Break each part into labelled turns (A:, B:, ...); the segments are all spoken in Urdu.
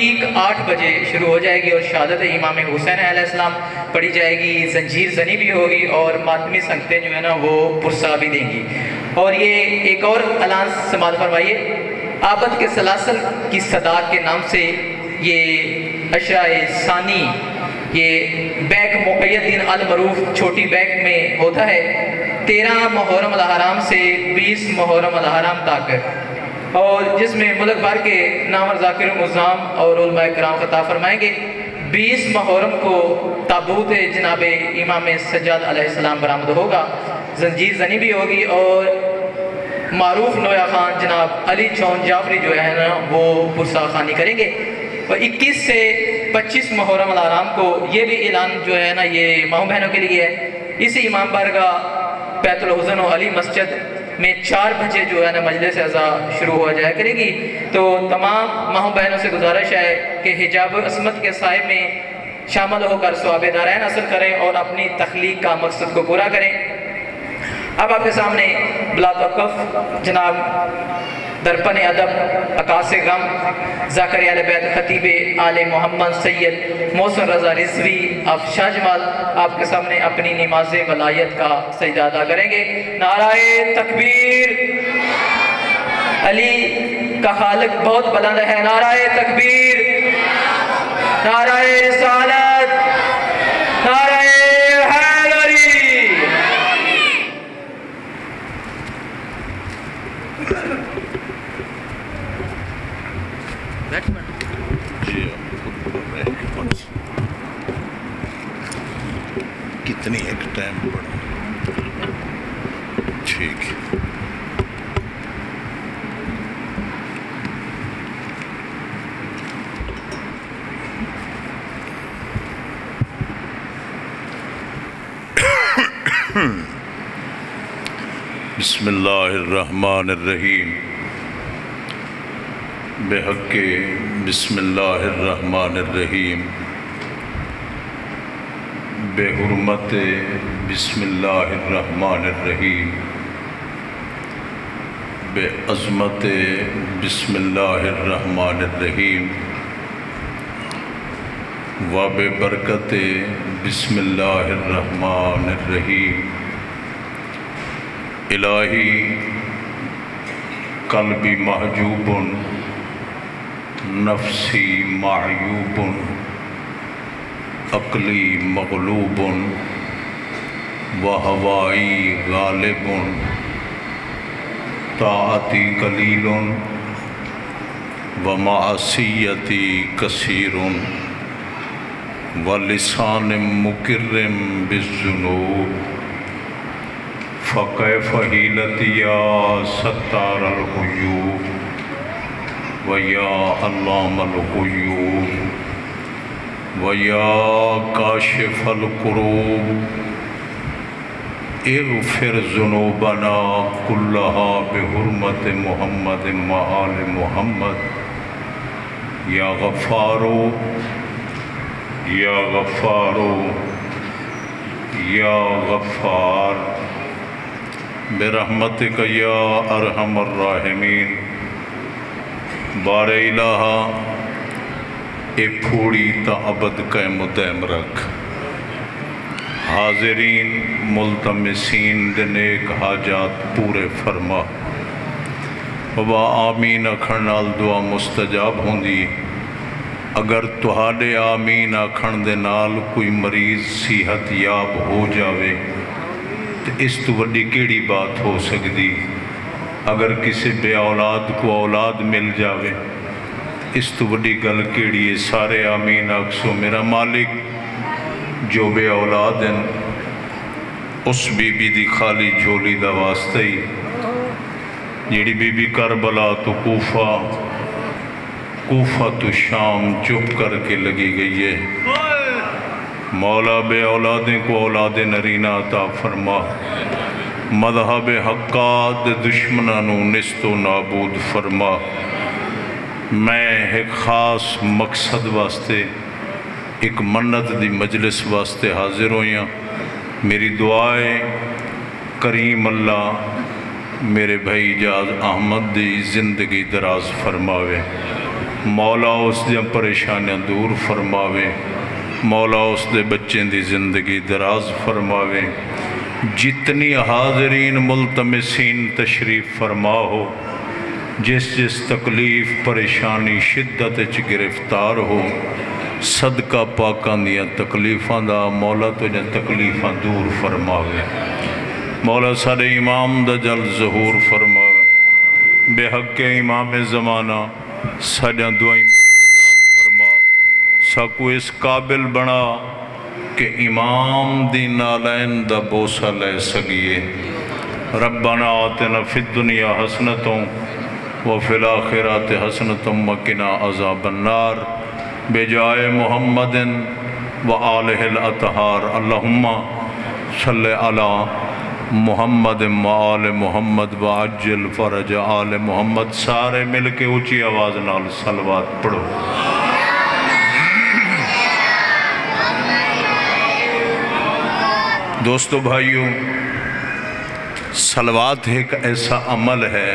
A: ٹھیک 8 بجے شروع ہو جائے گی اور شہادت امام حسین علیہ السلام پڑھی جائے گی، زنجیر زنی بھی ہوگی اور ماتمی سنگتیں جو ہے نا وہ پرسا بھی دیں گی۔ اور یہ ایک اور اعلان سماعت فرمائیے، آبد کے سلاسل کی صداعت کے نام سے یہ عشرہ ثانی یہ بیک مقید دین المعروف چھوٹی بیک میں ہوتا ہے 13 محرم الحرام سے 20 محرم الحرام تک، اور جس میں ملک بھر کے نامور ذاکر عظام اور علماء کرام خطاب فرمائیں گے۔ 20 محرم کو تابوت جناب امام سجاد علیہ السلام برآمد ہوگا، زنجیر زنی بھی ہوگی، اور معروف نویا خان جناب علی چون جعفری جو ہے نا وہ پرسا خوانی کریں گے۔ اور 21 سے 25 محرم الحرام کو یہ بھی اعلان جو ہے نا یہ ماؤں بہنوں کے لیے ہے، اسی امام بارگاہ بیت الحسن و علی مسجد میں 4 بجے جو ہے نا مجلس عزا شروع ہو جایا کرے گی۔ تو تمام ماؤں بہنوں سے گزارش ہے کہ حجاب عصمت کے سائے میں شامل ہو کر ثواب دارین حاصل کریں اور اپنی تخلیق کا مقصد کو پورا کریں۔ اب آپ کے سامنے بلا توقف جناب درپن ادب عکاس غم زاکریہ اہل بیت خطیب آل محمد سید محسن رضا رضوی آف شاہ جمال آپ کے سامنے اپنی نماز ولایت کا سجدہ ادا کریں گے۔ نعرہ تکبیر، علی کا خالق بہت بلند ہے، نعرہ تکبیر، نعرہ رسالت، نعرہ حیدری۔
B: کتنی ایک ٹائم پڑھا ٹھیک ہے۔ بسم اللہ الرحمن الرحیم، بحق بسم اللہ الرحمن الرحیم، بے حرمت بسم اللہ الرحمن الرحیم، بے عظمت بسم اللہ الرحمن الرحیم، و بے برکت بسم اللہ الرحمن الرحیم۔ الہی قلبی محجوب نفسی معیوب عقلی مغلوب و ہوائی غالب طاعتی قلیل و معصیتی کثیر و لسان مکرم بالذنوب فکیف حیلتی یا ستار الغیوب و یا علام الغیوب و یا کاشف الکروب اغفر ذنوبنا کلہا بحرمت محمد وآل محمد یا غفارو یا غفارو یا غفار برحمتک یا ارحم الراحمین۔ بار الہا اے پھوڑی تا ابد قائم و دائم رکھ، حاضرین ملتمسین دے نیک حاجات پورے فرما، بابا آمین اکھن نال دعا مستجاب ہوندی۔ اگر تہاڈے آمین آکھن دے نال کوئی مریض صحت یاب ہو جاوے تو اس تو وڈی کیڑی بات ہو سکتی؟ اگر کسی بے اولاد کو اولاد مل جاوے اس تو وڈی گل کیڑی ہے؟ سارے آمین آکسو میرا مالک جو بے اولاد ہیں اس بی بی دی خالی جھولی دا واسطہ ہی جیڑی بی بی کربلا تو کوفہ تو شام چپ کر کے لگی گئی ہے۔ مولا بے اولادیں کو اولاد نرینہ عطا فرما، مذہب حقات دشمنانوں نست و نابود فرما۔ میں ایک خاص مقصد واسطے ایک منت دی مجلس واسطے حاضر ہویا، میری دعائیں کریم اللہ میرے بھائی اجاز احمد دی زندگی دراز فرماوے، مولا اس دیاں پریشانیاں دور فرماوے، مولا اس دے بچیں دی زندگی دراز فرماوے، جتنی حاضرین ملتمسین تشریف فرما ہو، جس تکلیف پریشانی شدت چ گرفتار ہو، صدقہ پاکاں دیاں تکلیفاں دا مولا تجھے تکلیفاں دور فرماوے، مولا سارے امام دا جل ظہور فرماوے، بے حق امام زمانہ ساڈیاں دعائیں مستجاب فرما، ساکو اس قابل بنا کہ امام دی نالین دا بوسہ لے سکیے۔ ربنا آتنا فی الدنیا حسنتوں وفی الآخرات حسنتوں وقنا عذاب النار بجائے محمد وآلہ الاطہار۔ اللہم صلی علی محمد وآل محمد وعجل فرج آل محمد۔ سارے مل کے اونچی آواز نال صلوات پڑھو۔ دوستو بھائیوں، صلوات ایک ایسا عمل ہے،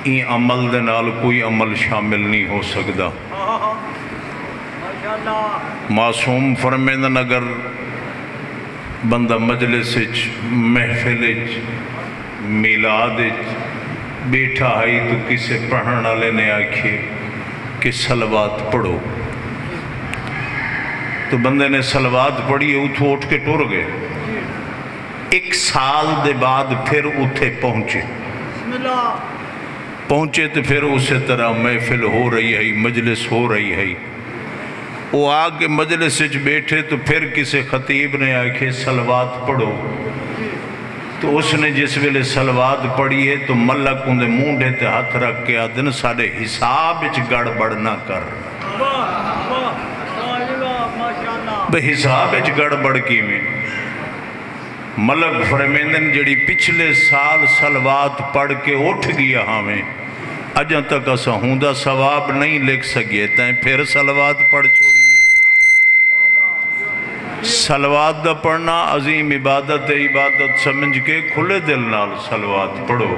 B: این عمل دے نال کوئی عمل شامل نہیں ہو سکتا۔ معصوم فرمیندن اگر بندہ مجلس محفل میلاد بیٹھا ہے تو کسے پڑھنا لینے آکھے کہ صلوات پڑھو، تو بندے نے صلوات پڑھی اتھو اٹھ کے ٹور گئے، ایک سال دے بعد پھر اتھے پہنچے تو پھر اسی طرح محفل ہو رہی ہے، مجلس ہو رہی ہے، وہ آگے مجلس بیٹھے تو پھر کسی خطیب نے آکھے صلوات پڑھو، تو اس نے جس ویلے صلوات پڑھی ہے تو ملک اندے مونڈے تے ہاتھ رکھ کے آدھن سارے حساب گڑ بڑ نہ کر، بے حساب گڑ بڑ کی میں ملک فرمیندن جڑی پچھلے سال صلوات پڑھ کے اٹھ گیا ہمیں اجاں تک اسا ہوندہ ثواب نہیں لکھ سکیے تائیں پھر صلوات پڑھ چھوڑیے۔ صلوات دا پڑھنا عظیم عبادت سمجھ کے کھلے دل نال صلوات پڑھو۔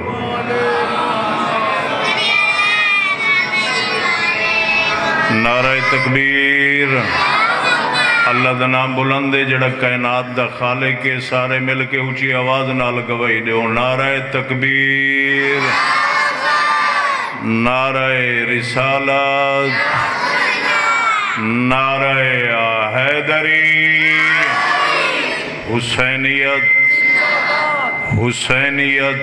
B: نعرہ تکبیر، اللہ دا نام بلندے جڑا کائنات دا خالق کے، سارے مل کے اونچی آواز نال گواہی دیو۔ نعرہ تکبیر، نعرہ رسالت، نعرہ حیدری، حسینیت، حسینیت،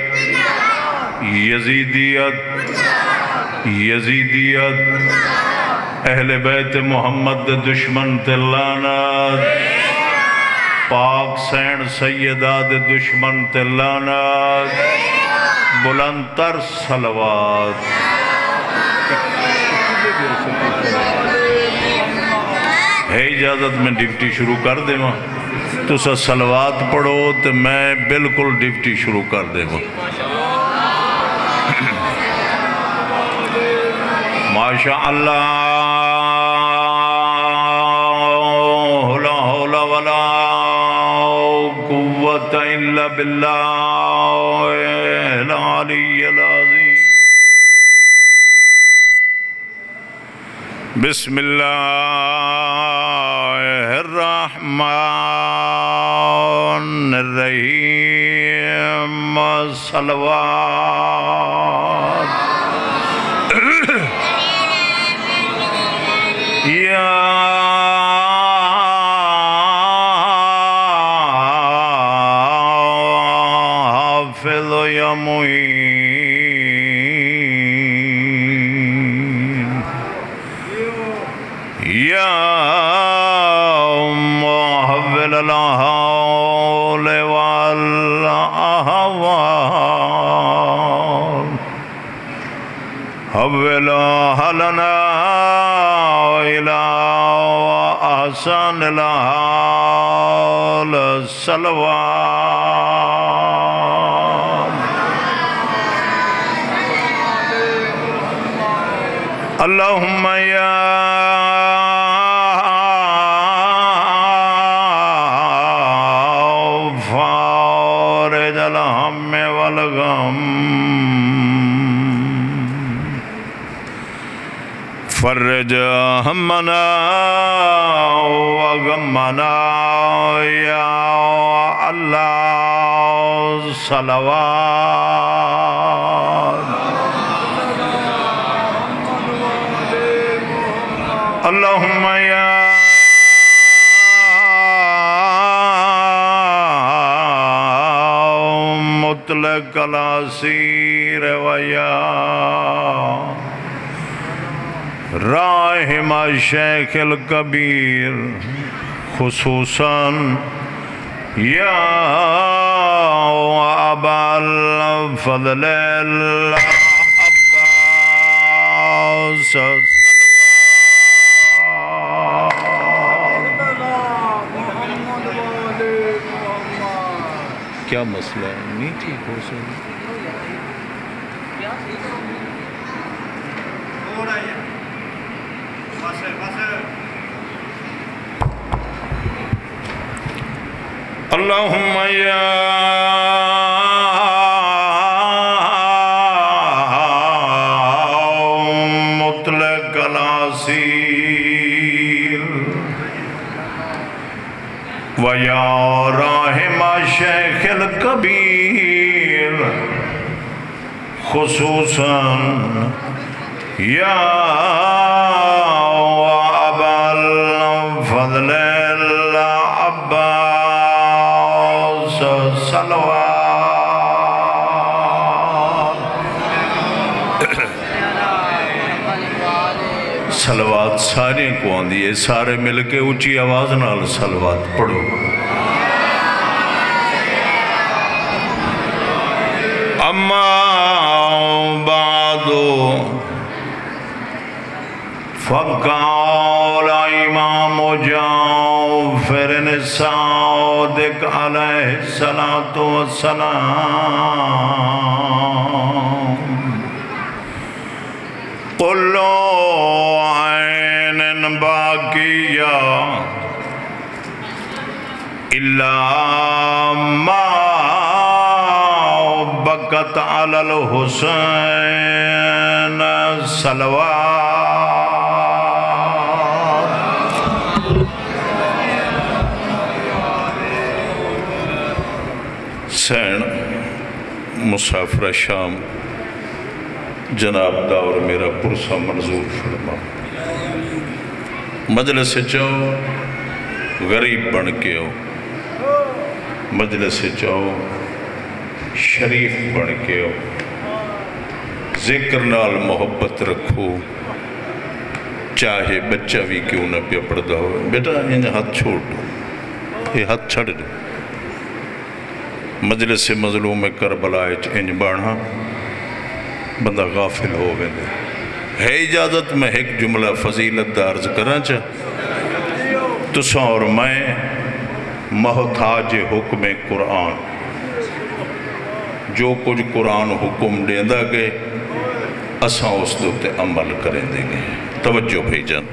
B: یزیدیت، یزیدیت، اہل بیت محمد دشمن تلانت، پاک سین سیداد دشمن تلانت، بلند تر صلوات۔ ہے اجازت میں ڈیوٹی شروع کر دے ماں تو سا صلوات پڑھو تو میں بالکل ڈیوٹی شروع کر دے ماں۔ ماشاءاللہ لا حول ولا قوت الا باللہ العلی العظیم۔ بسم اللہ الرحمن الرحیم، صلوات یا حافظ یا معین یا محول الحول والاحوال، حول حلنا الى احسن الحال، صلوات۔ اللہم یا فارج الہم والغم، فرج همنا وغمنا یا اللہ صلوات اللہم یا مطلق الاسیر ویا راحم شیخ الکبیر خصوصاً یا ابا الفضل العباس کیا مسئلہ ہے نہیں ٹھیک ہو سکتا اللہم یا مطلق الاسیر ویا راحم شیخ الکبیر خصوصاً یا ابا الفضل العباس صلوات سارے کو آندھی ہے سارے مل کے اونچی آواز نال صلوات پڑھو اما بعدو فقال امام جعفر الصادق علیہ السلام کل عین باقیہ الا ما بقت علی الحسین صلوات سین مسافر شام جناب داور میرا پرسہ منظور فرما مجلس چاہو غریب بن کے ہو مجلس چاہو شریف بن کے ہو ذکر نال محبت رکھو چاہے بچہ بھی کیوں نہ پیا پڑھتا ہو بیٹا انہیں ہاتھ چھوڑ دو یہ ہاتھ چھڑ دو مجلس مظلوم کربلا انج بانا بندہ غافل ہو گئے ہے اجازت میں ایک جملہ فضیلت دارز کرنا چاہ تساں اور میں محتاج حکم قرآن جو کچھ قرآن حکم دیندہ گئے اساں اس دوتے عمل کریں دیں گے توجہ بھیجن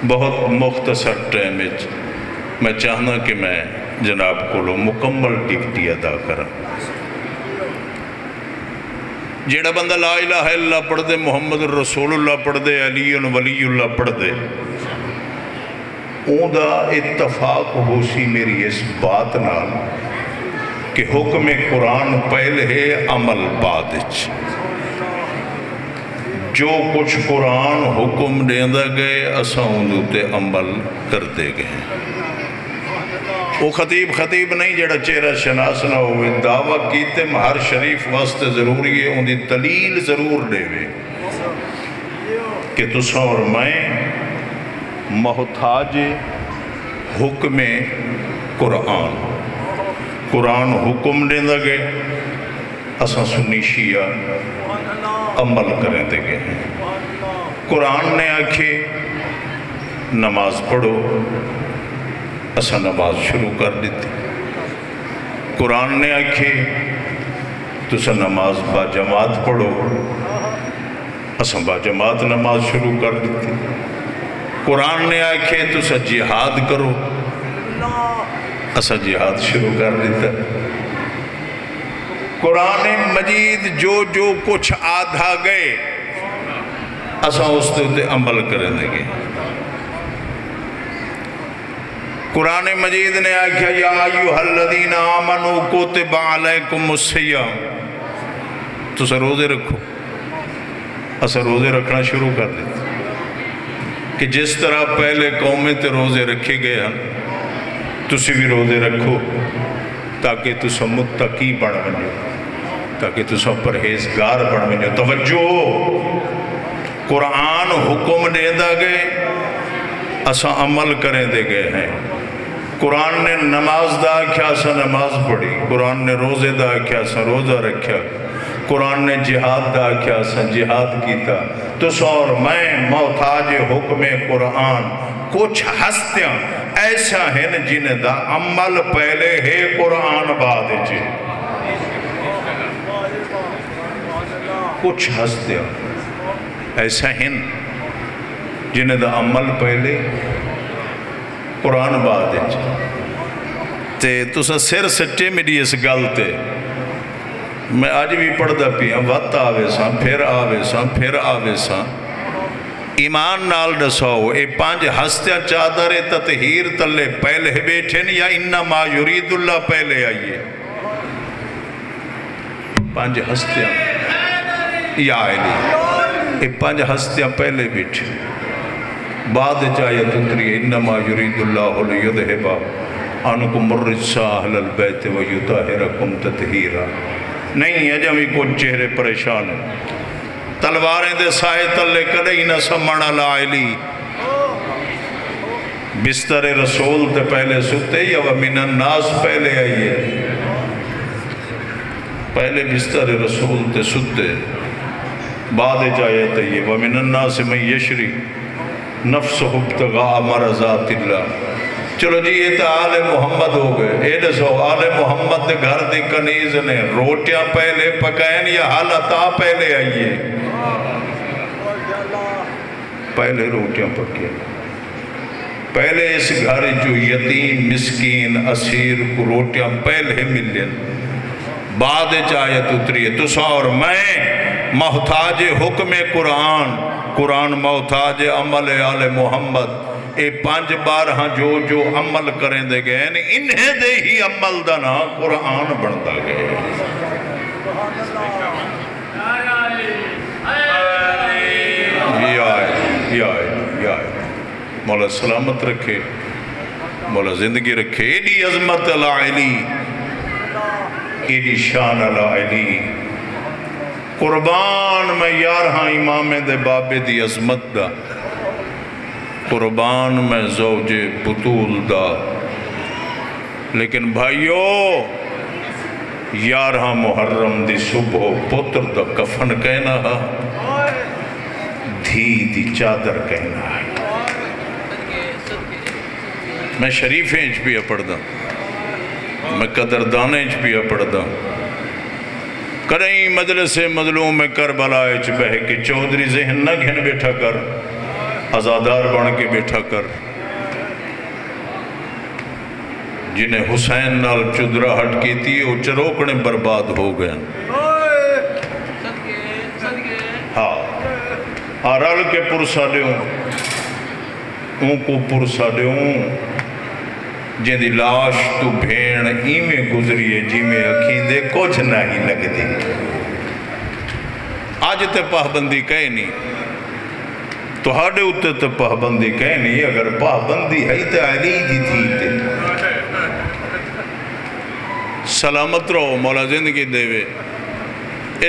B: بہت مختصر ٹائم میں چاہنا کہ میں جناب کو لو مکمل ڈکٹی ادا کریں جیڑا بندہ لا الہ الا اللہ پڑھ دے محمد رسول اللہ پڑھ دے علی ولی اللہ پڑھ دے اون دا اتفاق ہو سی میری اس بات نال کہ حکم قرآن پہلے ہے عمل بعدچ جو کچھ قرآن حکم دیندہ گئے اساں اون دوتے عمل کر دے گئے وہ خطیب نہیں جڑا چہرہ شناس نہ ہوئے دعویٰ کیتے ہر شریف واسطے ضروری ہے ان دی دلیل ضرور دے وے کہ تساں اور میں محتاج حکم قرآن حکم دیندہ گئے اساں سنی شیعہ عمل کریں دے گئے قرآن نے آکھے نماز پڑھو اساں نماز شروع کر دیتی قرآن نے آکھے تساں نماز با جماعت پڑھو اساں با جماعت نماز شروع کر دیتی قرآن نے آکھے تساں جہاد کرو اساں جہاد شروع کر دیتا قرآن مجید جو کچھ آدھا گئے اساں اس تے عمل کریں گے۔ قرآن مجید نے آکھیا یا ایھا الذین آمنوا کتب علیکم الصیام، تو سر روزے رکھو۔ اساں روزے رکھنا شروع کر دیتے کہ جس طرح پہلے قومیں تے روزے رکھے گئے ہیں تسی بھی روزے رکھو تاکہ تسا متقی بن بنو، تاکہ تسا پرہیزگار بن بنو۔ توجہ، قرآن حکم دے دا گئے، اساں عمل کریں دے گئے ہیں۔ قرآن نے نماز دا کیا اساں نماز پڑھی، قرآن نے روزے دا کیا اساں روزہ رکھیا، قرآن نے جہاد دا کیا اساں جہاد کیتا۔ تسا اور میں محتاج حکم قرآن، کچھ ہستیاں ایسا ہیں جنہیں دا عمل پہلے ہے قرآن بعد جے، کچھ ہستیاں ایسا ہیں جنہیں دا عمل پہلے قرآن بعد جے۔ تے تسا سر سچے میری اس گل تے میں آج بھی پڑھدا پیا، وقت آوے ساں پھر آوے ساں پھر آوے ساں، ایمان نال دساؤ اے 5 ہستیاں چادر تطہیر تلے پہلے بیٹھن یا انما یرید اللہ پہلے آئیے؟ 5 ہستیاں یا علی، اے 5 ہستیاں پہلے بیٹھے، بعد آیت اتری انما یرید اللہ لیذھب عنکم الرجس اہل البیت ویطہرکم تطہیرا۔ نہیں اجمی کچھ چہرے پریشان ہیں، تلواریں دے سائے تلے کدئی نہ سمنا لائلی، بستر رسول تے پہلے ستے یا ومن الناس پہلے آئیے، پہلے بستر رسول تے ستے بعد جایت آئیے ومن الناس من یشری نفسہ ابتغاء مرضات اللہ۔ چلو جی یہ تو آل محمد ہو گئے، اے دسو آل محمد دے گھر دی کنیز نے روٹیاں پہلے پکائیں یا حالتا پہلے آئیے؟ پہلے روٹیاں پکائیں، پہلے اس گھر جو یتیم مسکین اسیر کو روٹیاں پہلے ملیں، بعد آیت اتری ہے۔ تسا اور میں محتاج حکم قرآن، قرآن محتاج عمل آل محمد، اے 5 بار ہاں جو عمل کریں دے گئے انہیں دے ہی عمل دا نا قرآن بڑھتا گئے۔ یہ آئے مولا سلامت رکھے، مولا زندگی رکھے۔ ایڈی عظمت العلی، ایڈی شان العلی، قربان میں یارہاں امام دے بابے دی عظمت دا، قربان میں زوج بطول دا، لیکن بھائیو 11 محرم دی صبح پتر دا کفن کہنا ہے، دھی دی چادر کہنا ہے۔ میں شریفیں اچ پیا پڑھ دا، میں قدردانے اچ پیا پڑھ دا، کدیں مجلس مظلوم میں کربلا اچ بہ کے چودھری ذہن نہ گھن بیٹھا کر، ازادار بن کے بیٹھا کر، جنہیں حسین نال چدراہٹ کی تھی وہ چروکنے برباد ہو گئے۔ ہاں رل کے پرسا دیوں، ان کو پرسا دیوں، جن دی لاش تو بھین ایمیں گزریے جی میں اکھیں دے کچھ نہیں لگ دی۔ آج تے پابندی کہے نہیں، تو ہاڑے ہوتے تے پابندی کہے نہیں، اگر پابندی ہے تے علی دی تھی تے سلامت رہو، مولا زندگی دے وے۔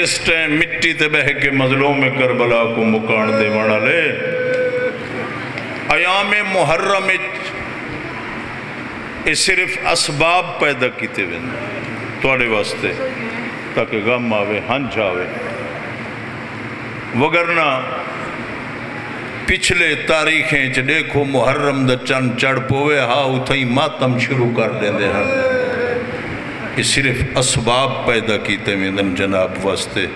B: اس ٹائم مٹی تے بہ کے مظلوم کربلا کو مکان دے وانا لے، ایام محرم اس صرف اسباب پیدا کیتے ہوئے توڑے واسطے تاکہ غم آوے ہنج آوے، وگرنہ پچھلے تاریخیں چ دیکھو محرم دا چند چڑھ پوے ہاں اتھائی ماتم شروع کر دیں دے ہاں۔ یہ صرف اسباب پیدا کیتے ہوئے جناب واسطے۔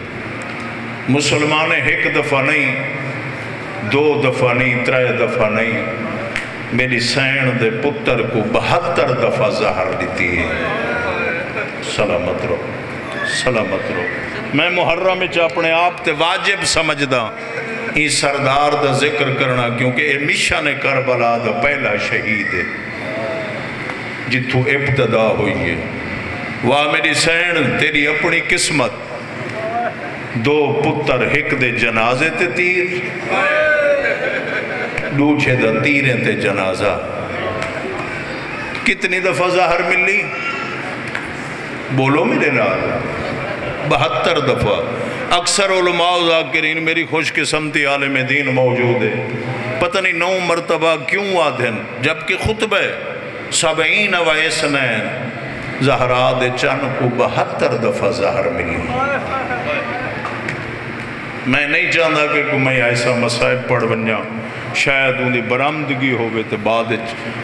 B: مسلمان ایک دفعہ نہیں، 2 دفعہ نہیں، 3 دفعہ نہیں، میری سین دے پتر کو 72 دفعہ زہر دیتی ہے۔ سلامت رہو، سلامت رہو۔ میں محرم اچھا اپنے آپ تے واجب سمجھ دا یہ سردار دا ذکر کرنا کیونکہ اے مشن کربلا دا پہلا شہید ہے جتھو ابتدا ہوئی ہے۔ واہ میری سین تیری اپنی قسمت، دو پتر ہک دے جنازے تے تیر، دوچے دا تیریں تے جنازہ۔ کتنی دفعہ ظاہر ملی؟ بولو میرے نال، 72 دفعہ۔ اکثر علماء و ذاکرین میری خوش قسمتی عالم دین موجود ہے، پتہ نہیں 9 مرتبہ کیوں آدھن، جبکہ خطبہ 70 و 2 زہرا دے چن کو 72 دفعہ ظاہر ملی۔ میں نہیں چاہتا کہ میں ایسا مسائب پڑھ بنیا شاید ان دی برامدگی ہوئے تو بعد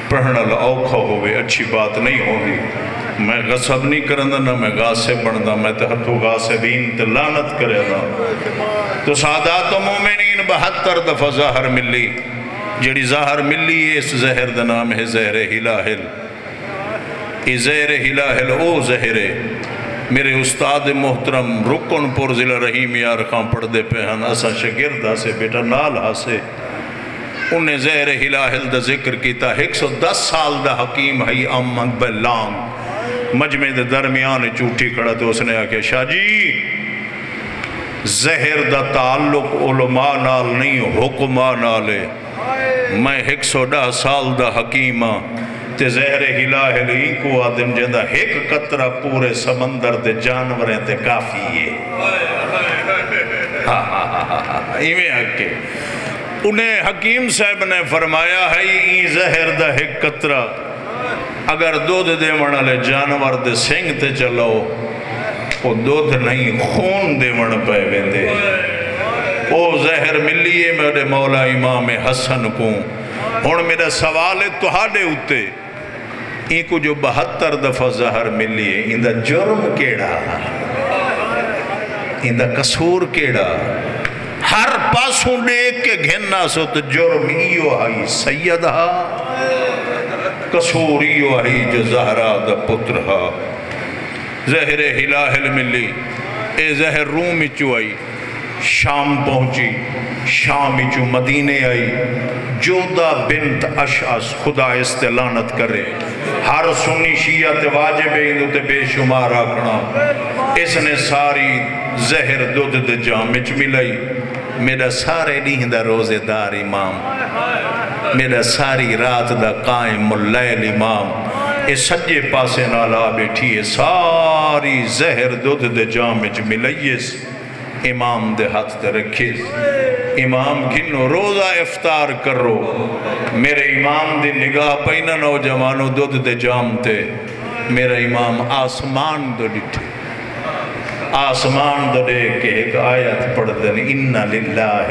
B: پڑھنا اوکھا ہوئے، اچھی بات نہیں ہوگی۔ میں غصب نہیں کرنا، نہ میں غاصب بندا، میں تحتو غاصبین تے لعنت کرنا۔ تو سادات و مومنین 72 دفعہ ظاہر ملی، جڑی ظاہر ملی اس زہر دا نام ہے زہر ہلاہل۔ یہ زہر ہلاہل او زہر ہے۔ میرے استاد محترم رکن پور ضلع رحیم یار خان پڑھ دے پہ ہن اسا شگردہ سے بیٹا نال ہاسے، انہیں زہر ہلاہل دا ذکر کیتا۔ 110 سال دا حکیم ہے امنگ بلانگ مجمع دے درمیان چوٹھی کھڑا تو اس نے آکے شاہ جی زہر دا تعلق علماء نال نہیں حکماء نالے، میں 110 سال دا حکیم ہاں تے زہر ہلاہل ہی کو آدم جندہ ایک قطرہ پورے سمندر دے جانوریں تے کافی ہے۔ ایمیں آکے انہیں حکیم صاحب نے فرمایا ہے یہ زہر دا ایک قطرہ اگر دودھ دے منالے جانور دے سنگ تے چلو وہ دودھ نہیں خون دے من پہ ویندے۔ او زہر ملیے میرے مولا امام حسن کو۔ اور میرا سوال ہے تہاڈے اتے ان کو جو 72 دفعہ زہر ملیے ان دا جرم کیڑا، ان دا قصور کیڑا؟ ہر پاسوں دیکھ کے گھننا سو تو جرم ایو آئی سیدہ، قصور ایو آئی جو زہرا دا پتر ہا۔ زہر ہلاہل ملی، اے زہر روم اچو آئی، شام پہنچی، شام اچو مدینے آئی، جودہ بنت اشعث خدا استلانت کرے، ہر سنی شیعہ تے واجب ہندو تے بے شمار آکھنا، اس نے ساری زہر دودھ دے جامچ ملائی۔ میرا سارے نہیں دا روزے دار امام، میرا ساری رات دا قائم اللیل امام، اس سجے پاسے نالا بیٹھی ہے ساری زہر دودھ دے جامچ ملائیس، امام دے ہاتھ تے رکھیس، امام گھنو روزہ افطار کرو۔ میرے امام دی نگاہ پہنا نوجوانو دودھ دے جام تے، میرا امام آسمان دو ڈٹھے، آسمان دو دے کے ایک آیت پڑھ دن اِنَّ لِلَّهِ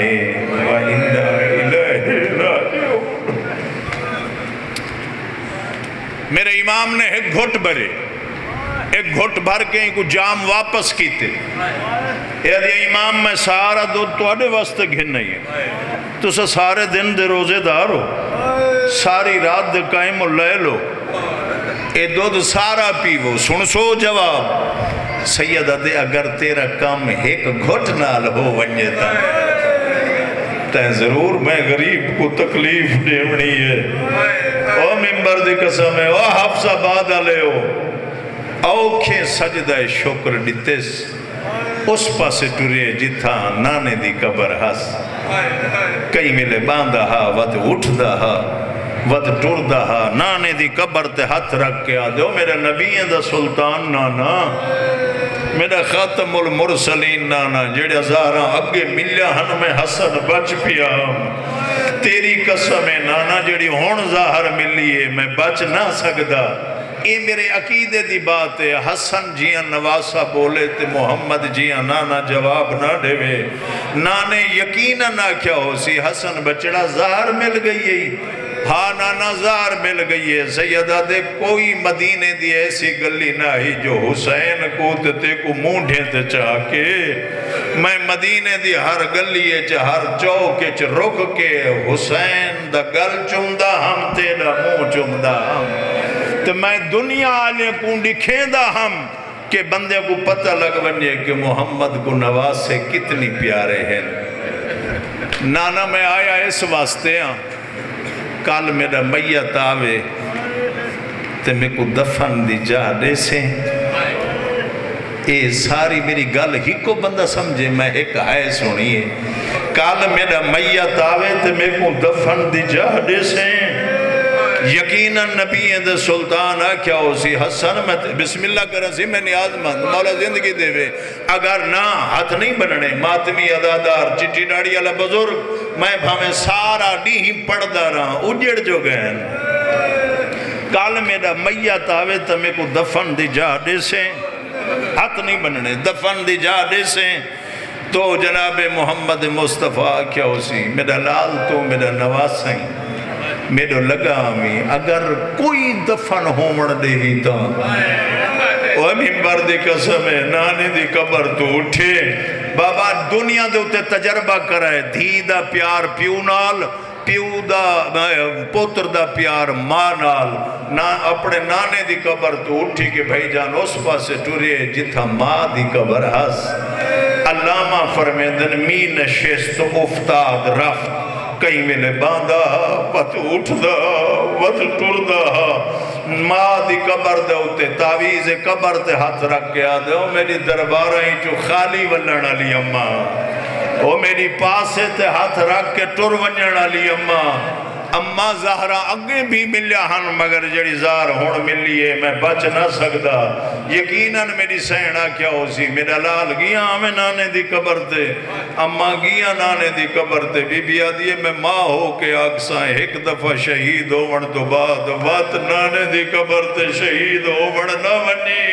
B: وَإِنَّا إِلَيْهِ رَاجِعُونَ۔ میرے امام نے ایک گھٹ بھرے، ایک گھٹ بھر کے ان کو جام واپس کیتے، یہ امام میں سارا دودھ تو آڑے واسطے گھن نہیں ہے، تو سارے دن دے روزے دار ہو، ساری رات دے قائم اللیل ہو، اے دودھ سارا پیو، سن سو جواب سیدہ دے اگر تیرا کام ایک گھٹ نال ہو ونجتا تین ضرور میں غریب کو تکلیف دیونی ہے۔ او ممبر دی قسم ہے، او حفظہ بادہ لے ہو، اوکھیں سجدہ شکر ڈیتس اس پاسے ٹورے جتھا نانے دی قبر ہس، کئی ملے باندھا ہا ود اٹھ دا ہا ود ٹور دا ہا، نانے دی قبر تے ہاتھ رکھ کے آدھو میرے نبی دا سلطان نانا، میرا خاتم المرسلین نانا، جڑے ہزاراں اگے ملیاں ہن میں حسن بچ پیا، تیری قسم ہے نانا جڑی ہون ظاہر ملیے میں بچ نہ سکدا۔ یہ میرے عقیدے دی بات ہے، حسن جیاں نواسا بولے تے محمد جیاں نانا جواب نہ دے وے، نانے یقیناً نہ کیا ہو سی حسن بچڑا ظاہر مل گئی ہے، ہاں نانا ظاہر مل گئی ہے۔ سیدہ دے کوئی مدینے دی ایسی گلی نہ ہی جو حسین کو تے کو مونڈھے تے چاہ کے، میں مدینے دی ہر گلی ہر چوکے رک کے حسین دا گل چمدہ ہم تیرا منہ چمدہ ہم، تو میں دنیا آلے کو دکھیندہ ہم کہ بندے کو پتہ لگ بنجے کہ محمد کو نواز سے کتنی پیارے ہیں۔ نانا میں آیا اس واسطے ہاں کل میرا میت آوے تے میں کو دفن دی جا دے سے اے ساری میری گل ہی کو بندہ سمجھے میں ایک ہے سنیے کل میرا میت آوے تے میں کو دفن دی جا دے سے یقیناً نبی اندر سلطان کیا ہو سی حسن میں بسم اللہ کرن سی میں نیاز مند مولا زندگی دے وے اگر نہ ہاتھ نہیں بننے ماتمی ادادار چٹی ڈاڑی علی بزرگ میں بھامیں سارا نہیں پڑھ دا رہا اجڑ جو گئے کال میرا میت آوے تو میں کو دفن دی جا دے سے ہاتھ نہیں بننے دفن دی جا دے سے تو جناب محمد مصطفیٰ کیا ہو سی میرا لال تو میرا نواز سائیں میرے لگا ہمیں اگر کوئی دفن ہومن دے ہی تا وہ ممبر دی قسم ہے نانے دی قبر تو اٹھے بابا دنیا دے اتے تجربہ کرائے دھی دا پیار پیو نال پیو دا پوتر دا پیار ماں نال اپنے نانے دی قبر تو اٹھی کہ بھائی جان اس پاس سے ٹورے جتھا ماں دی قبر ہس علامہ فرمیدن می نشست افتاد رفت کہیں ملے باندھا پت اٹھ دا وط ٹر دا ماں دی قبر دے ہوتے تعویز قبر تے ہاتھ رکھ کے آدھے او میری دربارہ ہی جو خالی ونن علی اماں او میری پاسے تے ہاتھ رکھ کے ٹر ونن علی اماں زہرہ اگے بھی ملیا ہن مگر جڑی زار ہون ملیے میں بچ نہ سکدا یقیناً میری سینہ کیا ہو سی میرا لال گیا ہمیں نانے دی قبر تے اماں گیا نانے دی قبر تے بی بی آدھیے میں ماں ہو کے آگسائیں ایک دفعہ شہید ہون تو بعد وات نانے دی قبر تے شہید ہون نہ ونی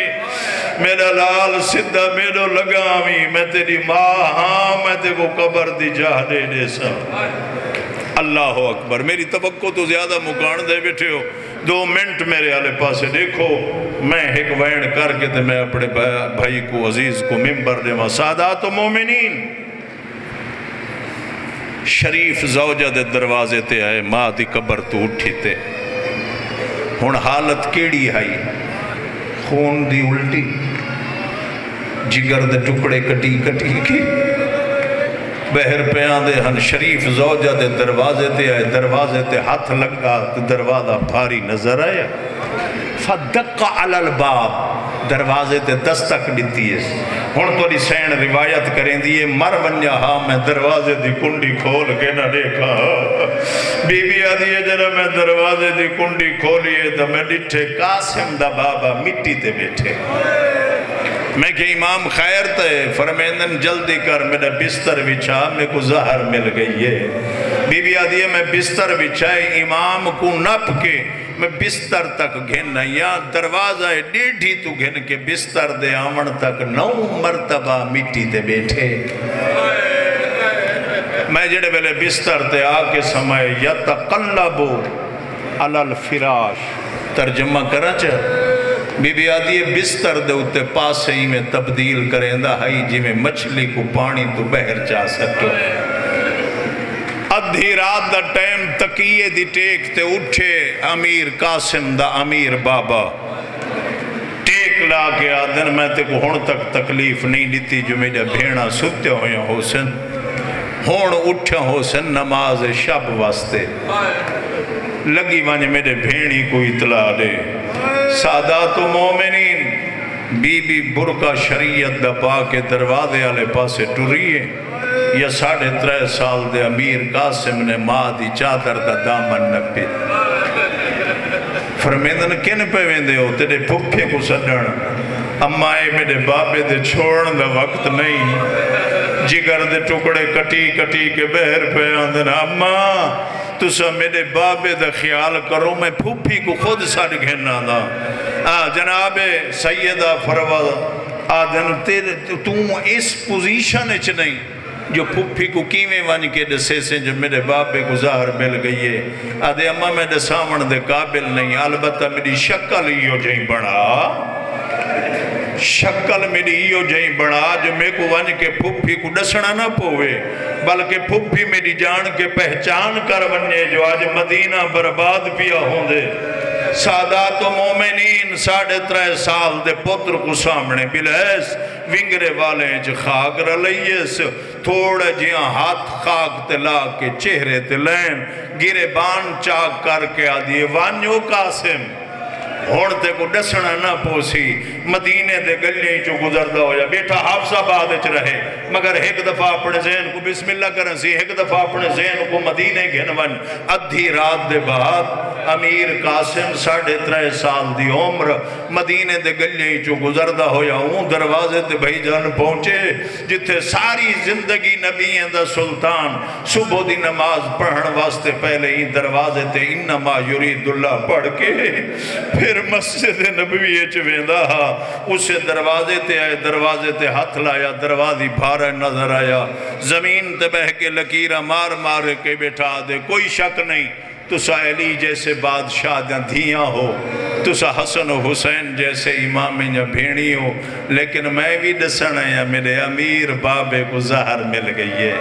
B: میرا لال صدہ میرو لگا ہمیں میں تیری ماں ہاں میں تے کو قبر دی جاہ دے دے سا اللہ اکبر میری توقع تو زیادہ مکان دے بیٹھے ہو 2 منٹ میرے آلے پاسے دیکھو میں ایک وین کر کے میں اپنے بھائی کو عزیز کو ممبر دے ماں سادات و مومنین شریف زوجہ دے دروازے تے آئے ماں دی قبر تو اٹھی تے ہون حالت کیڑی آئی خون دی الٹی جگر دے ٹکڑے کٹی کٹی کی بہر پیان دے ہن شریف زوجہ دے دروازے تے آئے دروازے تے ہاتھ لگا دروازہ بھاری نظر آیا فدق علی الباب دروازے تے دستک دیتی ہے ہن تو سین روایت کریں دیئے مر ونیا ہاں میں دروازے دی کنڈی کھول کے نہ دیکھا بی بی آدھیے جنہ میں دروازے دی کنڈی کھولیے تو میں ڈٹھے قاسم دا بابا مٹی تے بیٹھے میں کہ امام خیر تے فرمیندن جلدی کر میرا بستر بچھا میں کو زہر مل گئی ہے بی بی آدھیے میں بستر بچھائے امام کو نپ کے میں بستر تک گھن یا دروازہ ڈیڑھی تو گھن کے بستر دے آمن تک 9 مرتبہ مٹی تے بیٹھے میں جڑے بلے بستر تے آکے سمائے یتقلبو علی الفراش ترجمہ کرا چاہ بی بی آدھیے بستر دے اتے پاسے ہی میں تبدیل کریں دا ہائی جی میں مچھلی کو پانی تو بہر جا سکتو ادھی رات دا ٹائم تکیے دی ٹیک تے اٹھے امیر قاسم دا امیر بابا ٹیک لا کے آدھن میں تے کو ہون تک تکلیف نہیں دیتی جو میرے بھیڑا ستے ہویا حسن ہون اٹھا حسن نماز شب واسطے لگی وانج میرے بھیڑی کو اطلاع دے سادات و مومنین بی بی برکہ شریعت دا پاک دروازے آلے پاسے ٹوریے یا 3.5 سال دے امیر قاسم نے ماں دی چادر دا دامن نپے فرمیدن کن پہ ویندے ہو تیرے پھپے کو سڈن امائے میرے بابے دے چھوڑن دا وقت نہیں جگر دے ٹکڑے کٹی کٹی کے بہر پہ آندن اماں تو سا میرے بابے دا خیال کرو میں پھوپھی کو خود ساڑھ گھننا دا جناب سیدہ فروز آدھن تو اس پوزیشن اچھ نہیں جو پھوپھی کو کیویں ون کے دسے سے جو میرے بابے کو ظاہر مل گئی ہے آدھے اماں میں دسامن دے قابل نہیں البتہ میری شکل ہی ہو جائیں بڑھا شکل میری ہی جائیں بڑھا جو میں کو ون کے پھوپھی کو ڈسنا نہ پوے بلکہ پھوپھی میری جان کے پہچان کر ونجے جو آج مدینہ برباد پیا ہوں دے سادات و مومنین 3.5 سال دے پتر کو سامنے بلیس ونگرے والے جو خاک رلیس تھوڑا جیاں ہاتھ خاک تلا کے چہرے تلین گرے بان چاک کر کے آدھیے وانیو قاسم ہوڑتے کو ڈسنا نہ پوسی مدینے دے گلیاں چو گزردہ ہو جا بیٹا حافظ آباد اچ رہے مگر ایک دفعہ اپنے ذہن کو بسم اللہ کرن سی ایک دفعہ اپنے ذہن کو مدینے گھنون ادھی رات دے بعد امیر قاسم 3.5 سال دی عمر مدینے دے گلیاں چو گزردہ ہو جا ہوں دروازے تے بھائی جان پہنچے جتھے ساری زندگی نبییں دا سلطان صبح دی نماز پڑھن واسطے پہلے ہی دروازے تے انما یرید اللہ پڑھ کے پھر مسجد نبوی چویندہ ہا اسے دروازے تے آئے دروازے تے ہاتھ لایا دروازی بھارا نظر آیا زمین تے بہ کے لکیرہ مار مار کے بیٹھا دے کوئی شک نہیں تسا علی جیسے بادشاہ دھیاں ہو تسا حسن و حسین جیسے امام یا بھیڑی ہو لیکن میں بھی دسنا یا میرے امیر بابے کو زہر مل گئی ہے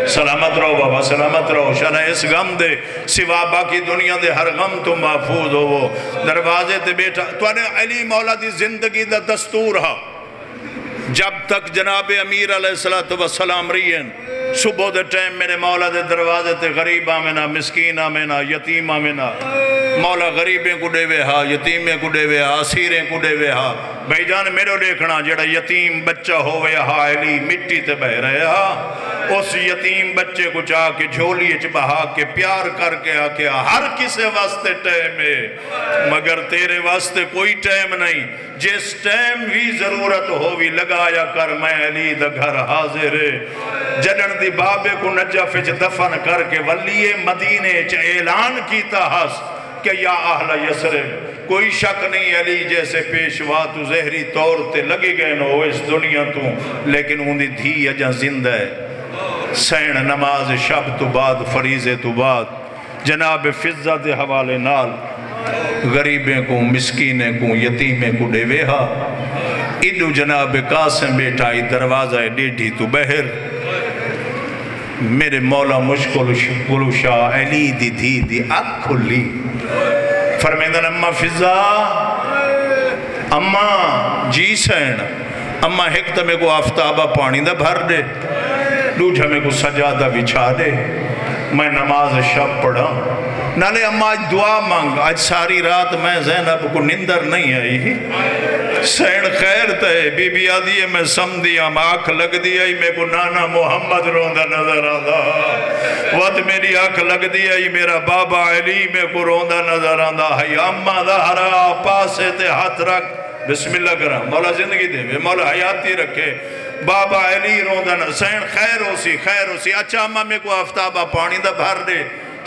B: سلامت رہو بابا سلامت رہو شانا اس غم دے سوا باقی دنیا دے ہر غم تو محفوظ ہو وہ دروازے تے بیٹھا تو نے علی مولا دی زندگی دا دستور ہا جب تک جناب امیر علیہ السلام رہین صبح دے ٹائم میرے مولا دے دروازے تے غریب آمنا مسکین آمنا یتیم آمنا مولا غریبیں کو دے وے ہا یتیمیں کو دے وے ہا اسیریں کو دے وے ہا بھائی جان میرے دیکھنا جڑا یتیم بچہ ہوئے ہا علی مٹی تے بہ رہے ہا اس یتیم بچے کو چاہ کے جھولی اچ بہا کے پیار کر کے آکے ہر کسے واسطے ٹائم ہے مگر تیرے واسطے کوئی ٹائم نہیں جس ٹائم بھی ضرورت ہووی لگایا کر میں علی دا گھر حاضر ہے جنن دی بابے کو نجف اچ دفن کر کے ولی مدینے اچ اعلان کیتا ہس کہ یا اہل یسرب کوئی شک نہیں علی جیسے پیشوا تو زہری طور تے لگے گئے نو اس دنیا تو لیکن ان دی دھی اجاں زندہ ہے سین نماز شب تو بعد فریضے تو بعد جناب فضہ دے حوالے نال غریبیں کو مسکینیں کو یتیمیں کو دے ویہا ادو جناب قاسم بیٹھائی دروازہ ڈیڈھی تو بہر میرے مولا مشکل شاہ علی دی دھی دی اک کھلی فرمیدن اممہ فضہ اممہ جی سین اممہ حکت میں کو آفتابہ پانی دا بھر دے دوجہ میں کو سجادہ بچھا دے میں نماز شب پڑھا نالے اممہ آج دعا مانگ آج ساری رات میں زینب کو نندر نہیں آئی سین خیر تے بی بی آدھی ہے میں سمدھیا آنکھ لگ دیا میں کو نانا محمد روندہ نظر آدھا وقت میری آنکھ لگ دیا میرا بابا علی میں کو روندہ نظر آدھا ہے اممہ دہرا پاسے تے ہاتھ رکھ بسم اللہ کرام مولا زندگی دے مولا حیاتی رکھے بابا علی روندن سین خیر ہو سی اچھا اممہ میں کو آفتابہ پانی دا بھر دے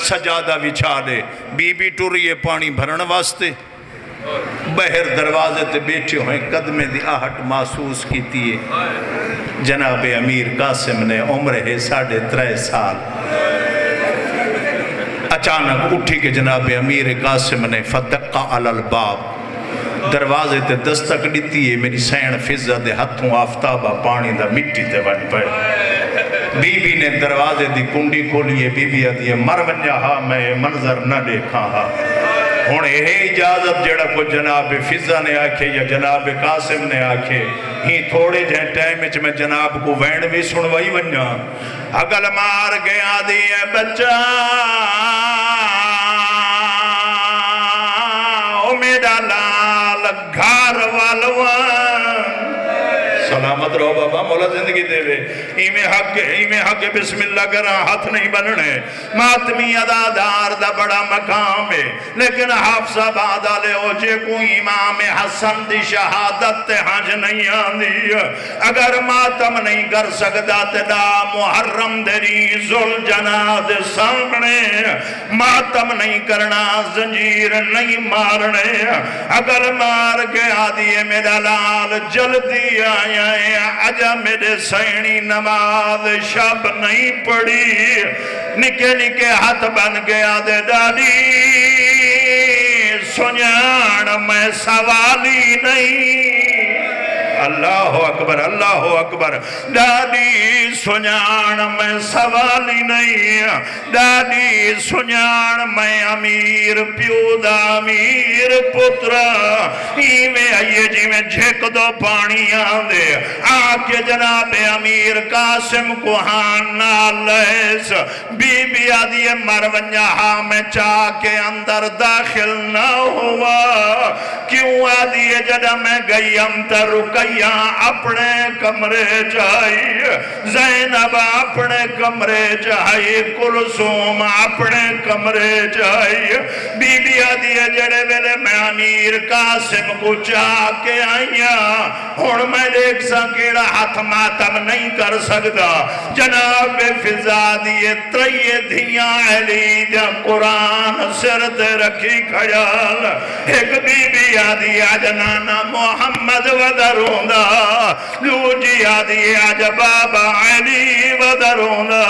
B: سجادہ بچھا دے بی بی ٹوریے پانی بھرن واسطے بہر دروازے تے بیٹھے ہوئے قدمیں دی آہٹ محسوس کی تیئے جناب امیر قاسم نے عمر ہے 3.5 سال اچانک اٹھی کہ جناب امیر قاسم نے فدقہ علی الباب دروازے تے دستک دیتی ہے میری سین فضہ دے ہتھوں آفتابہ پانی دا مٹی تے بن پڑے بی بی نے دروازے دی کنڈی کھولی ہے بی بی آدھی مر ونجا ہا میں منظر نہ دیکھا ہا ہون یہ اجازت جڑا کو جناب فضہ نے آکھے یا جناب قاسم نے آکھے ہی تھوڑے جہاں ٹائم اچھ میں جناب کو وینڈ بھی سنوائی ونجا اگل مار گیا دیئے بچہ میرا لال گھار والوان سلامت رہو بابا مولا زندگی دے وے ایمیں حق بسم اللہ کرا ہاتھ نہیں بننے ماتمی ادادار دا بڑا مقام ہے لیکن حافظ آباد آلے ہو جے کو امام حسن دی شہادت تے حج نہیں آندی اگر ماتم نہیں کر سکتا تے دا محرم دری ذل جناد سامنے ماتم نہیں کرنا زنجیر نہیں مارنے اگر مار کے آدھی میرا لال جلدی آیا اجا میرے سینی نماز شب نہیں پڑی نکے نکے ہاتھ بن گیا دے ڈاڈی سنیان میں سوالی نہیں
C: اللہ اکبر اللہ اکبر ڈاڈی سنیان میں سوالی نہیں ڈاڈی سنیان میں امیر پیودا امیر پترا ایویں آئیے جی میں جھک دو پانی آندے آکے جناب امیر قاسم کوہان نالیس بی بی آدھی مرونجہا میں چاہ کے اندر داخل نہ ہوا کیوں آدھی جدہ میں گئی امتر رکیاں اپنے کمرے جائی زینب اپنے کمرے جائی کلثوم اپنے کمرے جائی بی بی آدھی جڑے ویلے میں امیر قاسم کو چاہ کے آئیاں ہون میں دیکھ سکیڑا ہاتھ ماتم نہیں کر سکتا جناب فضا دیئے تریے دھیاں علی جا قرآن سرد رکھی خیال ایک بی بی آدھی آج نانا محمد ودروندا لو جی آدھی آج بابا علی ودروندا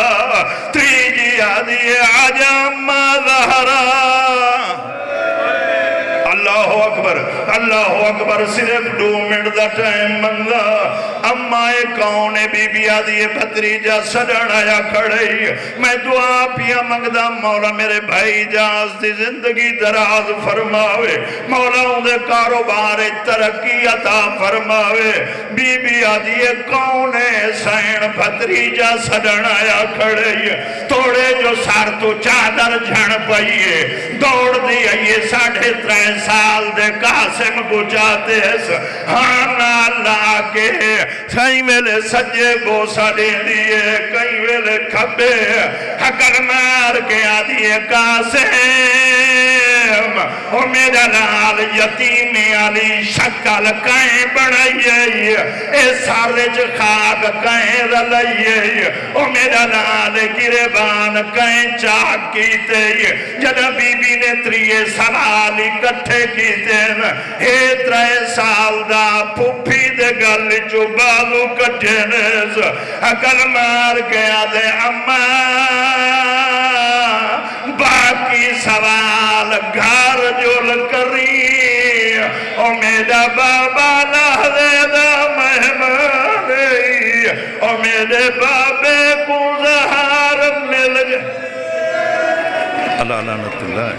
C: تیجی آدھی آج اممہ زہرا اللہ اکبر صرف 2 منٹ دا ٹائم منگا امائے کون بی بی آدھی بھتریجہ سڑن آیا کھڑئی میں دعا پیا منگدا مولا میرے بھائی جاز دی زندگی دراز فرماوے مولا اندھے کاروبار ترقی عطا فرماوے بی بی آدھی کون سین بھتریجہ سڑن آیا کھڑئی توڑے جو سار تو چادر جھن پئیے دوڑ دی آئیے 3.5 سال دے قاسم کو جاتے ہیں ہانا اللہ کے کئی ویلے سجے گوسا دے دیئے کئی ویلے کھبے حکر مار کے آدھیے قاسم اور میرا لال یتیم علی شکل کہیں بڑھائیے اے سارے خاک کہیں رلائیے اور میرا لال گربان کہیں چاک کیتے جنہ بی بی نے 3 سوال اکٹھے کیتے اے 3 سال دا پھوپھی دے گل جو بالو کٹھے نیز عقل مار گیا دے اماں باقی سوال گھر جول کری او میرا بابا لہدے دا مہمان او میرے بابے کو زہار مل جائے اللہ لعنت اللہ